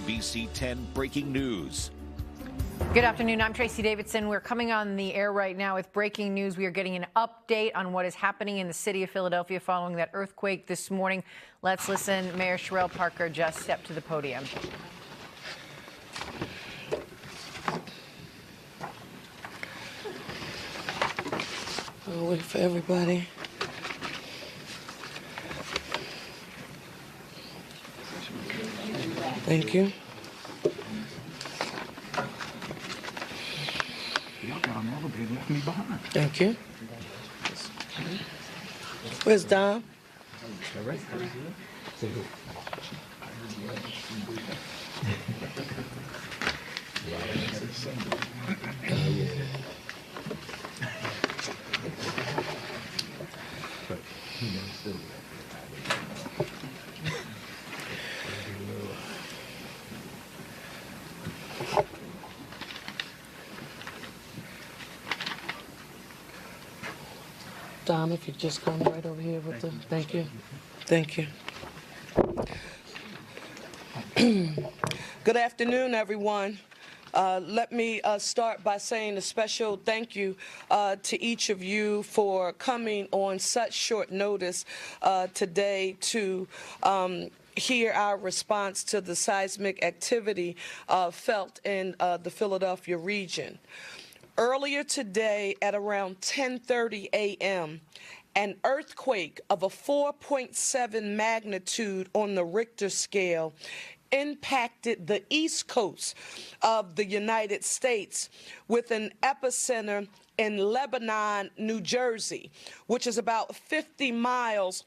NBC 10 Breaking News. Good afternoon. I'm Tracy Davidson. We're coming on the air right now with breaking news. We are getting an update on what is happening in the city of Philadelphia following that earthquake this morning. Let's listen. Mayor Cherelle Parker just stepped to the podium. I'll wait for everybody. Thank you. Y'all got an elevator, left me behind. Thank you. Where's Dom? Dom, if you just come right over here with the, thank you. Thank you. Good afternoon, everyone. Let me start by saying a special thank you to each of you for coming on such short notice today to hear our response to the seismic activity felt in the Philadelphia region. Earlier today at around 10:30 a.m., an earthquake of a 4.7 magnitude on the Richter scale impacted the east coast of the United States with an epicenter in Lebanon, New Jersey, which is about 50 miles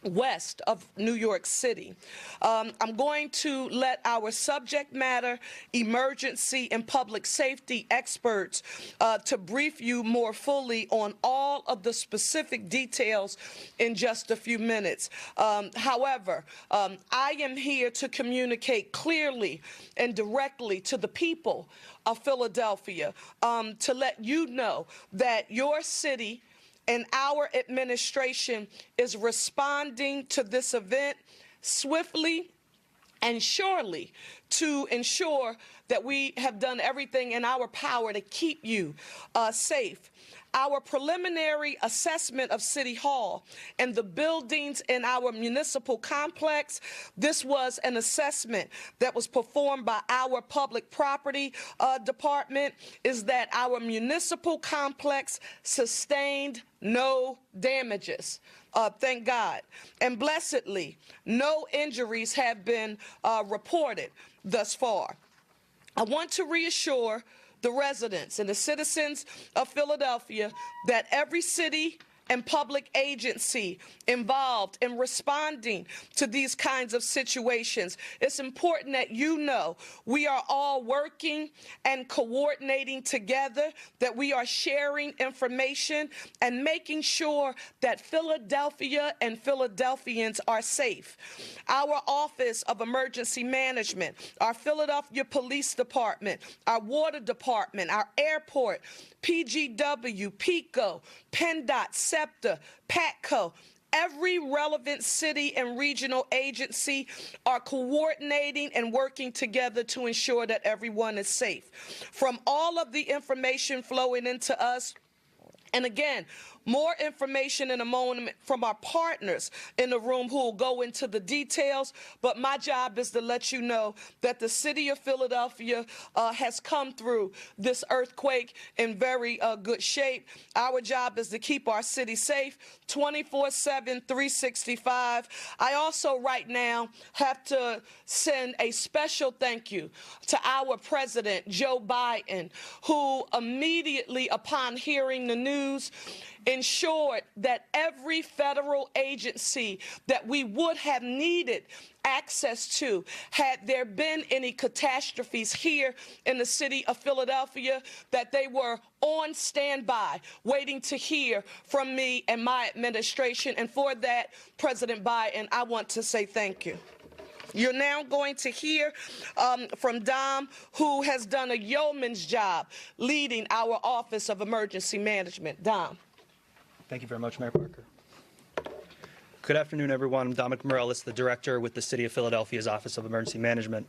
west of New York City. I'm going to let our subject matter, emergency, and public safety experts to brief you more fully on all of the specific details in just a few minutes. However, I am here to communicate clearly and directly to the people of Philadelphia to let you know that your city and our administration is responding to this event swiftly and surely to ensure that we have done everything in our power to keep you safe. Our preliminary assessment of City Hall and the buildings in our municipal complex, this was an assessment that was performed by our public property department, is that our municipal complex sustained no damages. Thank God. And blessedly, no injuries have been reported thus far. I want to reassure the residents and the citizens of Philadelphia that every city and public agency involved in responding to these kinds of situations, it's important that you know we are all working and coordinating together, that we are sharing information and making sure that Philadelphia and Philadelphians are safe. Our Office of Emergency Management, our Philadelphia Police Department, our Water Department, our airport, PGW, PICO, PennDOT, SEPTA, PATCO, every relevant city and regional agency are coordinating and working together to ensure that everyone is safe. From all of the information flowing into us, and again, more information in a moment from our partners in the room who will go into the details, but my job is to let you know that the city of Philadelphia has come through this earthquake in very good shape. Our job is to keep our city safe 24/7, 365. I also right now have to send a special thank you to our president, Joe Biden, who immediately upon hearing the news ensured that every federal agency that we would have needed access to, had there been any catastrophes here in the city of Philadelphia, that they were on standby, waiting to hear from me and my administration. And for that, President Biden, I want to say thank you. You're now going to hear from Dom, who has done a yeoman's job leading our Office of Emergency Management. Dom. Thank you very much, Mayor Parker. Good afternoon, everyone. I'm Dominic Morales, the director with the City of Philadelphia's Office of Emergency Management.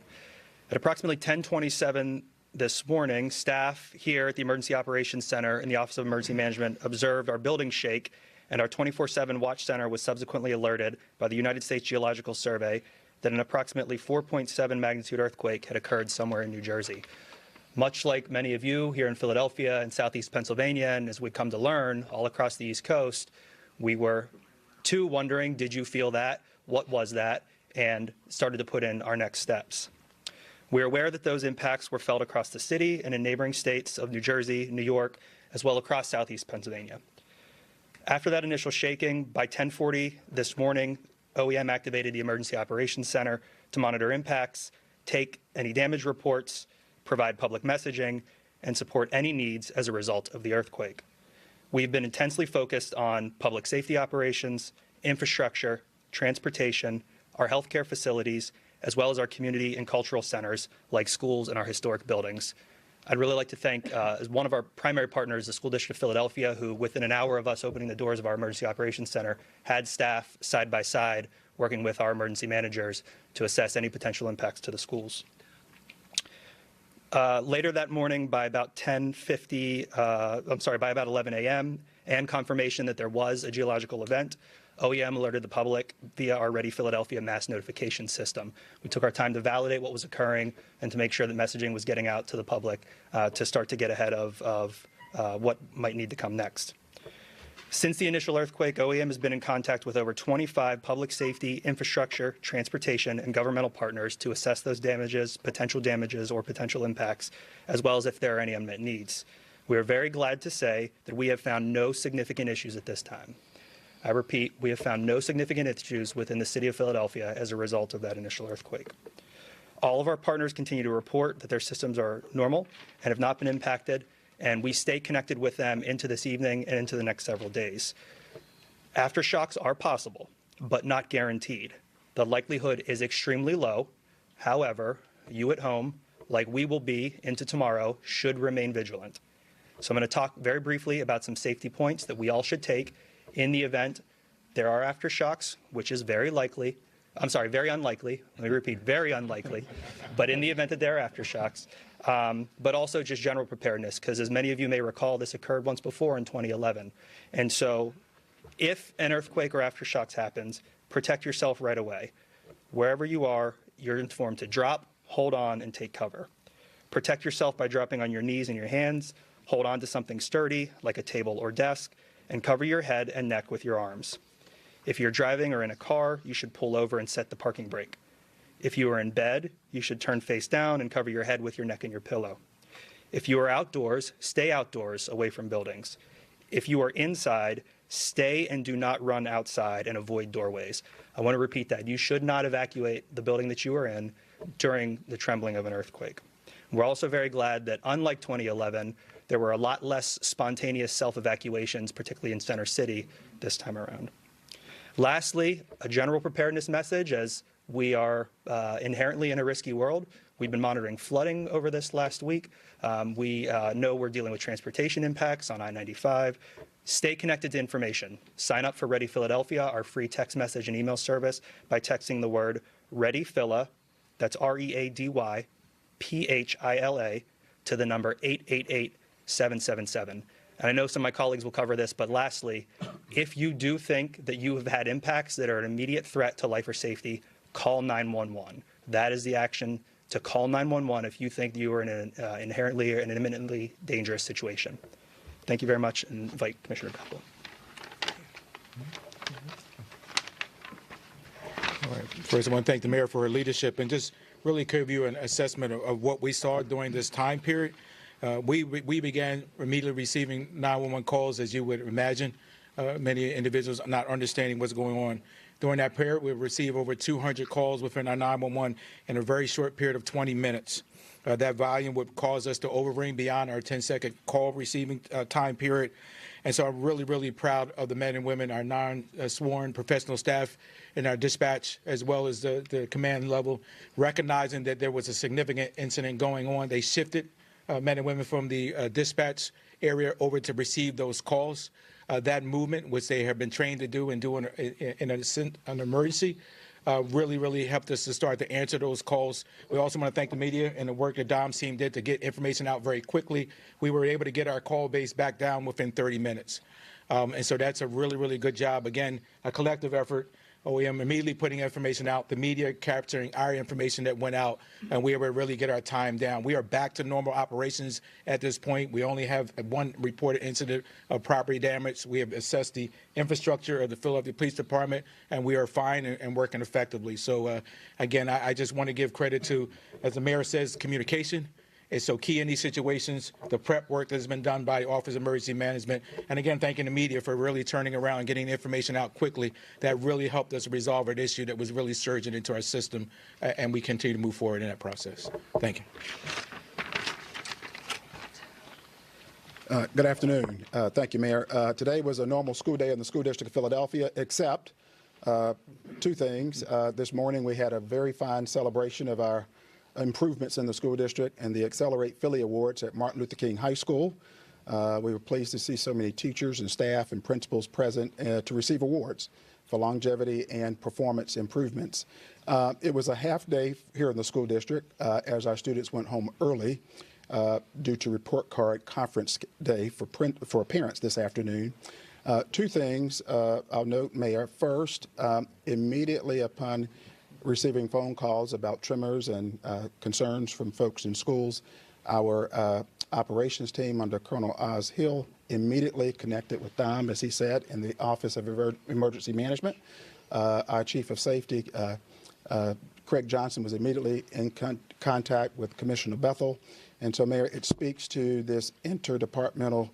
At approximately 10:27 this morning, staff here at the Emergency Operations Center in the Office of Emergency Management observed our building shake, and our 24/7 watch center was subsequently alerted by the United States Geological Survey that an approximately 4.7 magnitude earthquake had occurred somewhere in New Jersey. Much like many of you here in Philadelphia and Southeast Pennsylvania, and as we come to learn all across the East Coast, we were too wondering, did you feel that? What was that? And started to put in our next steps. We're aware that those impacts were felt across the city and in neighboring states of New Jersey, New York, as well across Southeast Pennsylvania. After that initial shaking, by 10:40 this morning, OEM activated the Emergency Operations Center to monitor impacts, take any damage reports, provide public messaging, and support any needs as a result of the earthquake. We've been intensely focused on public safety operations, infrastructure, transportation, our healthcare facilities, as well as our community and cultural centers like schools and our historic buildings. I'd really like to thank as one of our primary partners, the School District of Philadelphia, who within an hour of us opening the doors of our Emergency Operations Center had staff side by side working with our emergency managers to assess any potential impacts to the schools. Later that morning, by about by about 11 a.m., and confirmation that there was a geological event, OEM alerted the public via our Ready Philadelphia mass notification system. We took our time to validate what was occurring and to make sure that messaging was getting out to the public to start to get ahead of what might need to come next. Since the initial earthquake, OEM has been in contact with over 25 public safety, infrastructure, transportation, and governmental partners to assess those damages, or potential impacts, as well as if there are any unmet needs. We are very glad to say that we have found no significant issues at this time. I repeat, we have found no significant issues within the city of Philadelphia as a result of that initial earthquake. All of our partners continue to report that their systems are normal and have not been impacted, and we stay connected with them into this evening and into the next several days. Aftershocks are possible, but not guaranteed. The likelihood is extremely low. However, you at home, like we will be into tomorrow, should remain vigilant. So I'm going to talk very briefly about some safety points that we all should take in the event there are aftershocks, which is very unlikely. Let me repeat, very unlikely. But in the event that there are aftershocks, but also just general preparedness, because as many of you may recall, this occurred once before in 2011. And so if an earthquake or aftershocks happens, protect yourself right away. Wherever you are, you're informed to drop, hold on, and take cover. Protect yourself by dropping on your knees and your hands. Hold on to something sturdy, like a table or desk, and cover your head and neck with your arms. If you're driving or in a car, you should pull over and set the parking brake. If you are in bed, you should turn face down and cover your head with your neck and your pillow. If you are outdoors, stay outdoors, away from buildings. If you are inside, stay and do not run outside and avoid doorways. I want to repeat that. You should not evacuate the building that you are in during the trembling of an earthquake. We're also very glad that, unlike 2011, there were a lot less spontaneous self-evacuations, particularly in Center City, this time around. Lastly, a general preparedness message, as we are inherently in a risky world. We've been monitoring flooding over this last week. We know we're dealing with transportation impacts on I-95. Stay connected to information. Sign up for Ready Philadelphia, our free text message and email service, by texting the word Ready Phila, that's READYPHILA, to the number 888-777. And I know some of my colleagues will cover this, but lastly, if you do think that you have had impacts that are an immediate threat to life or safety, call 911. That is the action, to call 911 if you think you are in an inherently or an imminently dangerous situation. Thank you very much, and invite Commissioner Bethel. All right. First, I want to thank the mayor for her leadership and just really give you an assessment of what we saw during this time period. We began immediately receiving 911 calls, as you would imagine. Many individuals not understanding what's going on. During that period, we received over 200 calls within our 911 in a very short period of 20 minutes. That volume would cause us to overring beyond our 10-second call receiving time period. And so I'm really, really proud of the men and women, our non-sworn professional staff in our dispatch, as well as the command level, recognizing that there was a significant incident going on. They shifted men and women from the dispatch area over to receive those calls. That movement, which they have been trained to do and do in an emergency, really helped us to start to answer those calls. We also want to thank the media and the work that Dom's team did to get information out very quickly. We were able to get our call base back down within 30 minutes. And so that's a really good job. Again, a collective effort. OEM immediately putting information out, the media capturing our information that went out, and we were able to really get our time down. We are back to normal operations at this point. We only have one reported incident of property damage. We have assessed the infrastructure of the Philadelphia Police Department, and we are fine and working effectively. So, again, I just want to give credit to, as the mayor says, communication. It's so key in these situations, the prep work that has been done by the Office of Emergency Management, and again, thanking the media for really turning around and getting the information out quickly. That really helped us resolve an issue that was really surging into our system, and we continue to move forward in that process. Thank you. Good afternoon. Thank you, Mayor. Today was a normal school day in the School District of Philadelphia, except two things. This morning we had a very fine celebration of our improvements in the school district and the Accelerate Philly Awards at Martin Luther King High School. We were pleased to see so many teachers and staff and principals present to receive awards for longevity and performance improvements. It was a half day here in the school district as our students went home early due to report card conference day for parents this afternoon. Two things I'll note, Mayor. First, immediately upon receiving phone calls about tremors and concerns from folks in schools, our operations team under Colonel Oz Hill immediately connected with Dom, as he said, in the Office of Emergency Management. Our Chief of Safety, Craig Johnson, was immediately in contact with Commissioner Bethel. And so, Mayor, it speaks to this interdepartmental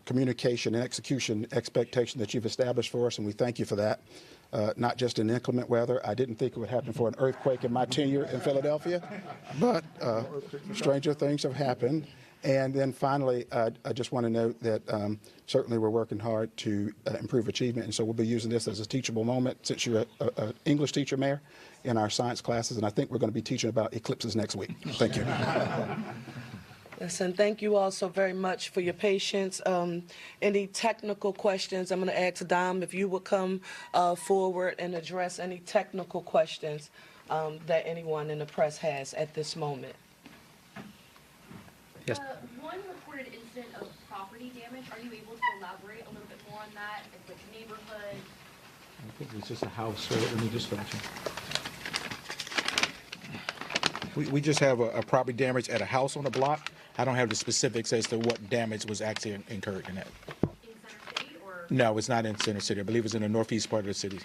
communication and execution expectation that you've established for us, and we thank you for that. Not just in inclement weather. I didn't think it would happen for an earthquake in my tenure in Philadelphia, but stranger things have happened. And then finally, I just want to note that certainly we're working hard to improve achievement, and so we'll be using this as a teachable moment since you're an English teacher, Mayor, in our science classes, and I think we're going to be teaching about eclipses next week. Thank you. Listen, thank you all so very much for your patience. Any technical questions, I'm going to ask Dom if you would come forward and address any technical questions that anyone in the press has at this moment. Yes. One reported incident of property damage. Are you able to elaborate a little bit more on that? Like which neighborhood? I think it's just a house, so let me just mention. We just have a property damage at a house on the block. I don't have the specifics as to what damage was actually incurred in that. In Center City or? No, it's not in Center City. I believe it's in the northeast part of the city.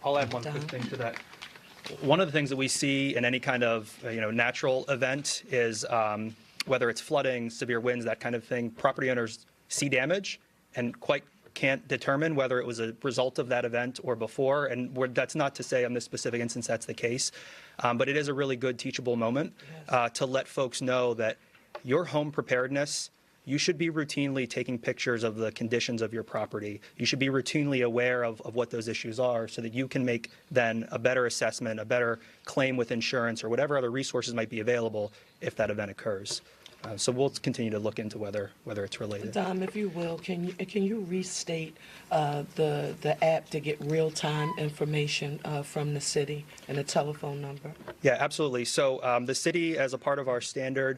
I'll add one quick thing to that. One of the things that we see in any kind of natural event is whether it's flooding, severe winds, that kind of thing, property owners see damage and quite can't determine whether it was a result of that event or before. And that's not to say on this specific instance that's the case, but it is a really good teachable moment to let folks know that your home preparedness, you should be routinely taking pictures of the conditions of your property. You should be routinely aware of what those issues are so that you can make then a better assessment, a better claim with insurance or whatever other resources might be available if that event occurs. So we'll continue to look into whether it's related. Dom, if you will, can you restate the app to get real-time information from the city and a telephone number? Yeah, absolutely. So the city, as a part of our standard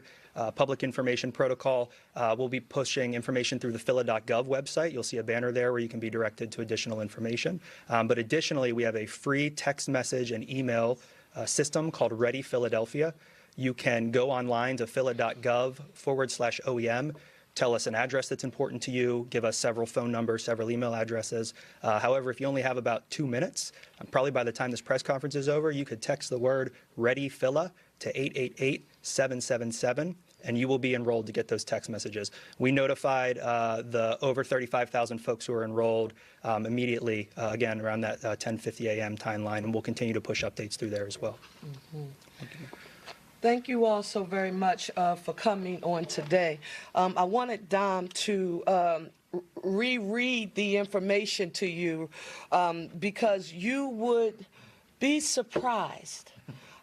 public information protocol, will be pushing information through the phila.gov website. You'll see a banner there where you can be directed to additional information. But additionally, we have a free text message and email system called Ready Philadelphia. You can go online to phila.gov/OEM, tell us an address that's important to you, give us several phone numbers, several email addresses. However, if you only have about 2 minutes, probably by the time this press conference is over, you could text the word Ready Phila to 888-777, and you will be enrolled to get those text messages. We notified the over 35,000 folks who are enrolled immediately, again, around that 10:50 a.m. timeline, and we'll continue to push updates through there as well. Mm-hmm. Thank you. Thank you all so very much for coming on today. I wanted Dom to reread the information to you because you would be surprised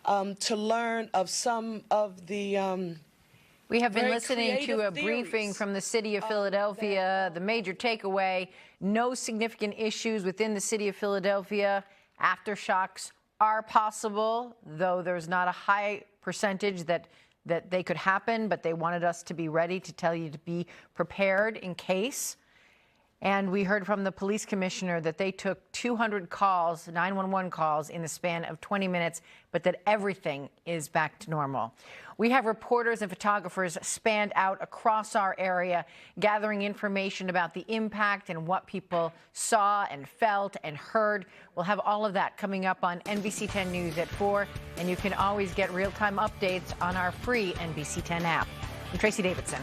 to learn of some of the We have been Very listening to a creative briefing theories. from the city of Philadelphia. The major takeaway, no significant issues within the city of Philadelphia. Aftershocks are possible, though there's not a high percentage that they could happen, but they wanted us to be ready, to tell you to be prepared in case. And we heard from the police commissioner that they took 200 calls, 911 calls, in the span of 20 minutes, but that everything is back to normal. We have reporters and photographers spanned out across our area, gathering information about the impact and what people saw and felt and heard. We'll have all of that coming up on NBC 10 News at 4, and you can always get real-time updates on our free NBC 10 app. I'm Tracy Davidson.